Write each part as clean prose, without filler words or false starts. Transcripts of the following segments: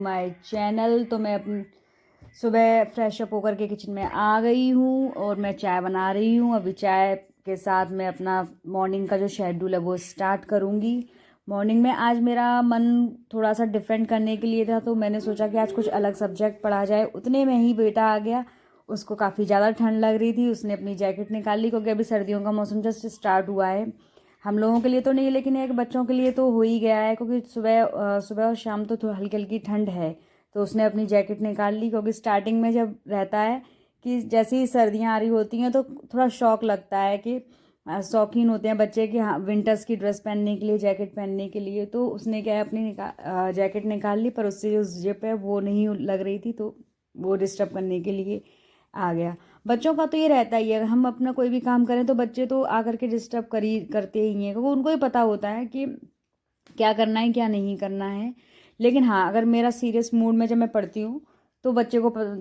My channel. तो मैं अपनी सुबह फ्रेश अप होकर के किचन में आ गई हूँ और मैं चाय बना रही हूँ। अभी चाय के साथ मैं अपना मॉर्निंग का जो शेड्यूल है वो स्टार्ट करूँगी। मॉर्निंग में आज मेरा मन थोड़ा सा डिफरेंट करने के लिए था, तो मैंने सोचा कि आज कुछ अलग सब्जेक्ट पढ़ा जाए। उतने में ही बेटा आ गया, उसको काफ़ी ज़्यादा ठंड लग रही थी। उसने अपनी जैकेट निकाल ली क्योंकि अभी सर्दियों का मौसम जस्ट स्टार्ट हुआ है। हम लोगों के लिए तो नहीं, लेकिन एक बच्चों के लिए तो हो ही गया है, क्योंकि सुबह और शाम तो थोड़ी हल्की हल्की ठंड है। तो उसने अपनी जैकेट निकाल ली, क्योंकि स्टार्टिंग में जब रहता है कि जैसे ही सर्दियाँ आ रही होती हैं तो थोड़ा शौक लगता है कि शौकीन होते हैं बच्चे कि हाँ विंटर्स की ड्रेस पहनने के लिए, जैकेट पहनने के लिए। तो उसने क्या है अपनी जैकेट निकाल ली, पर उससे जो जिप है वो नहीं लग रही थी, तो वो डिस्टर्ब करने के लिए आ गया। बच्चों का तो ये रहता ही है, हम अपना कोई भी काम करें तो बच्चे तो आकर के डिस्टर्ब करते ही हैं, क्योंकि उनको ही पता होता है कि क्या करना है क्या नहीं करना है। लेकिन हाँ, अगर मेरा सीरियस मूड में जब मैं पढ़ती हूँ तो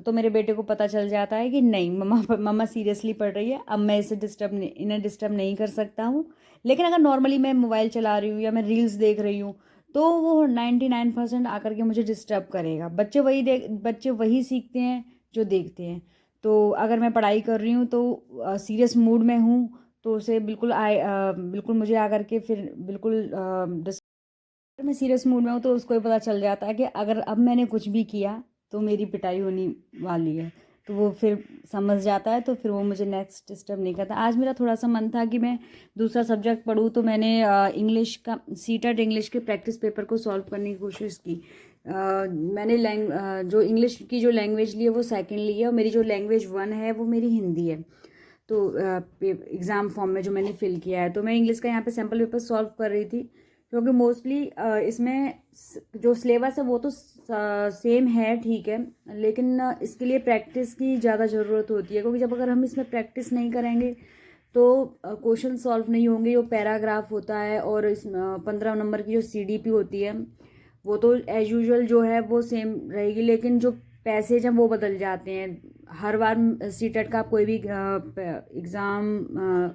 तो मेरे बेटे को पता चल जाता है कि नहीं, मम्मा मम्मा सीरियसली पढ़ रही है, अब मैं इन्हें डिस्टर्ब नहीं कर सकता हूँ। लेकिन अगर नॉर्मली मैं मोबाइल चला रही हूँ या मैं रील्स देख रही हूँ तो वो 99% आकर के मुझे डिस्टर्ब करेगा। बच्चे वही सीखते हैं जो देखते हैं। तो अगर मैं पढ़ाई कर रही हूँ तो सीरियस मूड में हूँ, तो उसे बिल्कुल मुझे आकर के फिर बिल्कुल अगर मैं सीरियस मूड में हूँ तो उसको भी पता चल जाता है कि अगर अब मैंने कुछ भी किया तो मेरी पिटाई होने वाली है। तो वो फिर समझ जाता है, तो फिर वो मुझे नेक्स्ट डिस्टर्ब नहीं करता। आज मेरा थोड़ा सा मन था कि मैं दूसरा सब्जेक्ट पढूँ, तो मैंने इंग्लिश का सीटेट इंग्लिश के प्रैक्टिस पेपर को सॉल्व करने की कोशिश की। मैंने जो इंग्लिश की जो लैंग्वेज ली है वो सेकेंड ली है, और मेरी जो लैंग्वेज 1 है वो मेरी हिंदी है। तो एग्ज़ाम फॉर्म में जो मैंने फिल किया है, तो मैं इंग्लिश का यहाँ पे सैम्पल पेपर सॉल्व कर रही थी, क्योंकि मोस्टली इसमें जो सिलेबस है वो तो सेम है, ठीक है। लेकिन इसके लिए प्रैक्टिस की ज़्यादा ज़रूरत होती है, क्योंकि जब अगर हम इसमें प्रैक्टिस नहीं करेंगे तो क्वेश्चन सॉल्व नहीं होंगे। जो पैराग्राफ होता है और इस 15 नंबर की जो CDP होती है वो तो एज यूजुअल जो है वो सेम रहेगी, लेकिन जो पैसेज हैं वो बदल जाते हैं हर बार। सीटेट का आप कोई भी एग्ज़ाम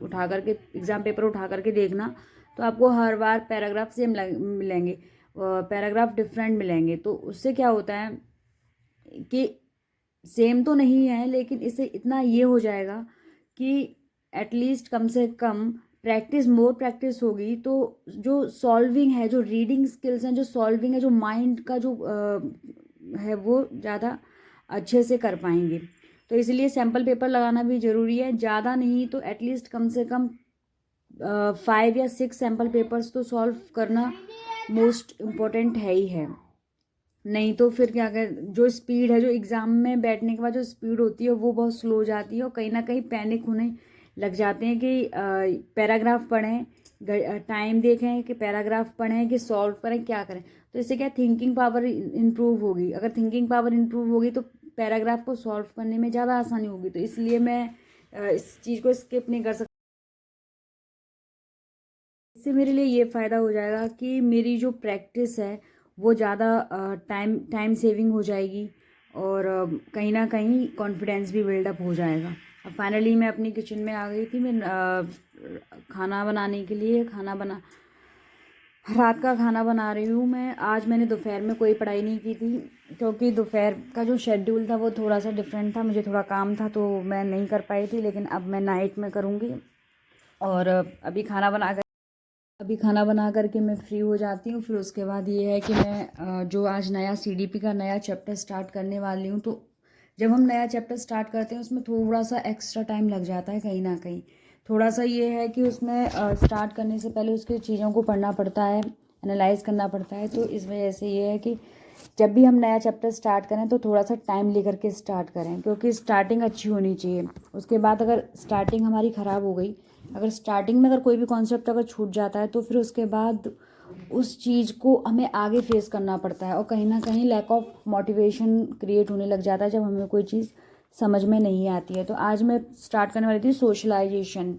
उठा करके एग्ज़ाम पेपर उठा करके देखना, तो आपको हर बार पैराग्राफ सेम मिलेंगे, पैराग्राफ डिफरेंट मिलेंगे। तो उससे क्या होता है कि सेम तो नहीं है, लेकिन इससे इतना ये हो जाएगा कि एटलीस्ट कम से कम मोर प्रैक्टिस होगी, तो जो सॉल्विंग है, जो रीडिंग स्किल्स हैं, जो सॉल्विंग है, जो माइंड का जो है वो ज़्यादा अच्छे से कर पाएंगे। तो इसलिए सैम्पल पेपर लगाना भी ज़रूरी है, ज़्यादा नहीं तो एटलीस्ट कम से कम 5 या 6 सैम्पल पेपर्स तो सॉल्व करना मोस्ट इम्पोर्टेंट है ही है। नहीं तो फिर क्या कर, जो स्पीड है, जो एग्ज़ाम में बैठने के बाद जो स्पीड होती है वो बहुत स्लो हो जाती है, और कहीं ना कहीं पैनिक होने लग जाते हैं कि पैराग्राफ पढ़ें, टाइम देखें कि पैराग्राफ पढ़ें कि सॉल्व करें, क्या करें। तो इससे क्या थिंकिंग पावर इम्प्रूव होगी। अगर थिंकिंग पावर इम्प्रूव होगी तो पैराग्राफ को सॉल्व करने में ज़्यादा आसानी होगी। तो इसलिए मैं इस चीज़ को स्किप नहीं कर सकती। इससे मेरे लिए ये फ़ायदा हो जाएगा कि मेरी जो प्रैक्टिस है वो ज़्यादा टाइम टाइम सेविंग हो जाएगी, और कहीं ना कहीं कॉन्फिडेंस भी बिल्डअप हो जाएगा। अब फाइनली मैं अपनी किचन में आ गई थी। मैं खाना बनाने के लिए रात का खाना बना रही हूँ मैं। आज मैंने दोपहर में कोई पढ़ाई नहीं की थी, क्योंकि दोपहर का जो शेड्यूल था वो थोड़ा सा डिफरेंट था, मुझे थोड़ा काम था तो मैं नहीं कर पाई थी। लेकिन अब मैं नाइट में करूँगी। और अभी खाना बना करके मैं फ्री हो जाती हूँ। फिर उसके बाद ये है कि मैं जो आज नया CDP का नया चैप्टर स्टार्ट करने वाली हूँ, तो जब हम नया चैप्टर स्टार्ट करते हैं उसमें थोड़ा सा एक्स्ट्रा टाइम लग जाता है कहीं ना कहीं। थोड़ा सा ये है कि उसमें स्टार्ट करने से पहले उसकी चीज़ों को पढ़ना पड़ता है, एनालाइज करना पड़ता है। तो इस वजह से ये है कि जब भी हम नया चैप्टर स्टार्ट करें तो थोड़ा सा टाइम लेकर के स्टार्ट करें, क्योंकि स्टार्टिंग अच्छी होनी चाहिए। उसके बाद अगर स्टार्टिंग हमारी ख़राब हो गई, अगर स्टार्टिंग में अगर कोई भी कॉन्सेप्ट अगर छूट जाता है, तो फिर उसके बाद उस चीज़ को हमें आगे फेस करना पड़ता है, और कहीं ना कहीं लैक ऑफ मोटिवेशन क्रिएट होने लग जाता है जब हमें कोई चीज़ समझ में नहीं आती है। तो आज मैं स्टार्ट करने वाली थी सोशलाइजेशन।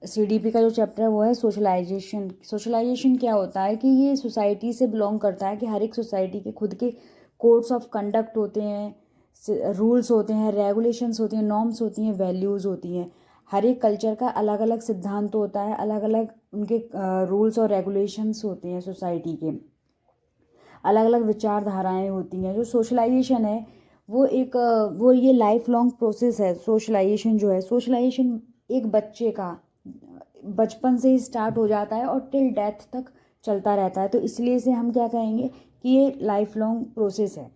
CDP का जो चैप्टर है वो है सोशलाइजेशन। सोशलाइजेशन क्या होता है कि ये सोसाइटी से बिलोंग करता है, कि हर एक सोसाइटी के खुद के कोड्स ऑफ कंडक्ट होते हैं, रूल्स होते हैं, रेगुलेशंस होती हैं, नॉर्म्स होती हैं, वैल्यूज़ होती हैं। हर एक कल्चर का अलग अलग सिद्धांत होता है, अलग अलग उनके रूल्स और रेगुलेशंस होते हैं सोसाइटी के। अलग अलग विचारधाराएं होती हैं। जो सोशलाइजेशन है वो ये लाइफ लॉन्ग प्रोसेस है। सोशलाइजेशन जो है, सोशलाइजेशन एक बच्चे का बचपन से ही स्टार्ट हो जाता है और टिल डेथ तक चलता रहता है। तो इसलिए से हम क्या कहेंगे कि ये लाइफ लॉन्ग प्रोसेस है।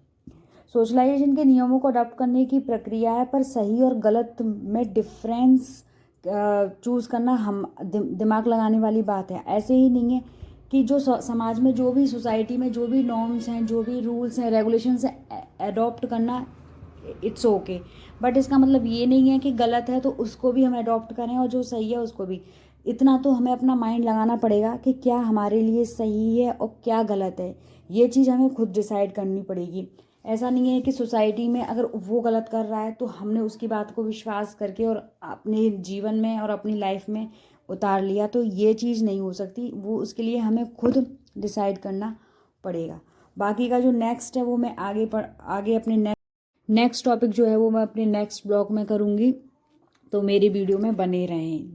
सोशलाइजेशन के नियमों को अडॉप्ट करने की प्रक्रिया है, पर सही और गलत में डिफरेंस चूज़ करना हम दिमाग लगाने वाली बात है। ऐसे ही नहीं है कि जो समाज में जो भी सोसाइटी में जो भी नॉर्म्स हैं, जो भी रूल्स हैं, रेगुलेशंस हैं, अडॉप्ट करना इट्स ओके, बट इसका मतलब ये नहीं है कि गलत है तो उसको भी हम अडॉप्ट करें और जो सही है उसको भी। इतना तो हमें अपना माइंड लगाना पड़ेगा कि क्या हमारे लिए सही है और क्या गलत है। ये चीज़ हमें खुद डिसाइड करनी पड़ेगी। ऐसा नहीं है कि सोसाइटी में अगर वो गलत कर रहा है तो हमने उसकी बात को विश्वास करके और अपने जीवन में और अपनी लाइफ में उतार लिया, तो ये चीज़ नहीं हो सकती। वो उसके लिए हमें खुद डिसाइड करना पड़ेगा। बाकी का जो नेक्स्ट है वो मैं आगे अपने नेक्स्ट टॉपिक जो है वो मैं अपने नेक्स्ट ब्लॉग में करूँगी। तो मेरी वीडियो में बने रहें।